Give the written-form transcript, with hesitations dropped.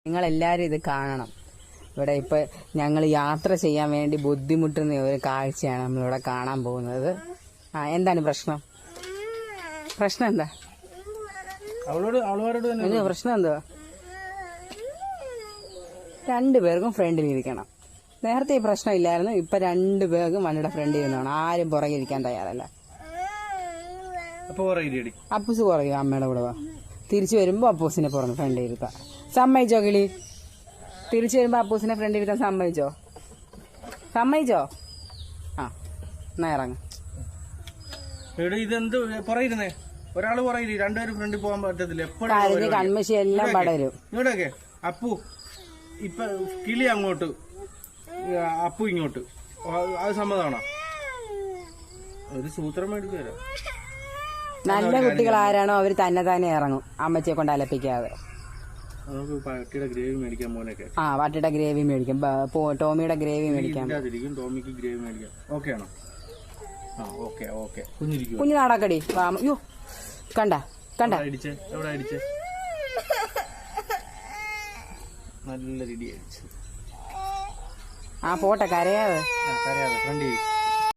നിങ്ങളെല്ലാവരും ഇത് കാണണം. ഇവിടെ ഇപ്പം ഞങ്ങൾ യാത്ര ചെയ്യാൻ വേണ്ടി ബുദ്ധിമുട്ടുന്ന ഒരു കാഴ്ചയാണ് നമ്മളിവിടെ കാണാൻ പോകുന്നത്. എന്താണ് പ്രശ്നം? പ്രശ്നം എന്താ? പ്രശ്നം എന്തുവാ? രണ്ടുപേർക്കും ഫ്രണ്ടിൽ ഇരിക്കണം. നേരത്തെ ഈ പ്രശ്നം ഇല്ലായിരുന്നു. ഇപ്പൊ രണ്ടുപേർക്കും വണ്ടിയുടെ ഫ്രണ്ടിൽ ഇരുന്നാണ്. ആരും പുറകെ ഇരിക്കാൻ തയ്യാറല്ല. അപ്പൂസ് പുറകെ അമ്മയുടെ കൂടെ വാ. തിരിച്ചു വരുമ്പോ അപ്പൂസിനെ പുറമെ ഫ്രണ്ടിൽ ഇരുത്താം. സമ്മതിച്ചോ കിളി? തിരിച്ചു വരുമ്പോ അപ്പൂസിനെ ഫ്രണ്ടിൽ ഇരുത്താൻ സമ്മതിച്ചോ? സമ്മതിച്ചോ? ആ എന്നാ ഇറങ്ങ. ഇതെന്ത് പുറയിരുന്നേ? ഒരാള് പുറയില്ല, രണ്ടുപേരും ഫ്രണ്ടിൽ പോകാൻ പറ്റത്തില്ല. എപ്പോഴും കൺമശി എല്ലാം പടരും. ഇവിടെയൊക്കെ അപ്പു ഇപ്പൊ കിളി അങ്ങോട്ട്, അപ്പു ഇങ്ങോട്ട്. അത് സമ്മതമാണോ? ഒരു സൂത്രം മേടിച്ചു തരാം. നല്ല കുട്ടികൾ ആരാണോ അവര് തന്നെ ഇറങ്ങും, അമ്മച്ചിയെ കൊണ്ട് അലപ്പിക്കാതെ. നമുക്ക് പട്ടിയുടെ ഗ്രേവി മേടിക്കാൻ മോനൊക്കെ. പട്ടിയുടെ ഗ്രേവി മേടിക്കാം, ടോമിയുടെ ഗ്രേവി മേടിക്കാം. ടോമിക്ക് ഗ്രേവി മേടിക്കാം. ഓക്കെ ആണോ? ഓക്കെ. കുഞ്ഞു നാടാക്കടി. യോ കണ്ട അടിച്ചേ? എവിടെ അടിച്ചേ? നല്ല രീതി അടിച്ചു. പോട്ടെ, കരയാതെ ഫ്രണ്ട്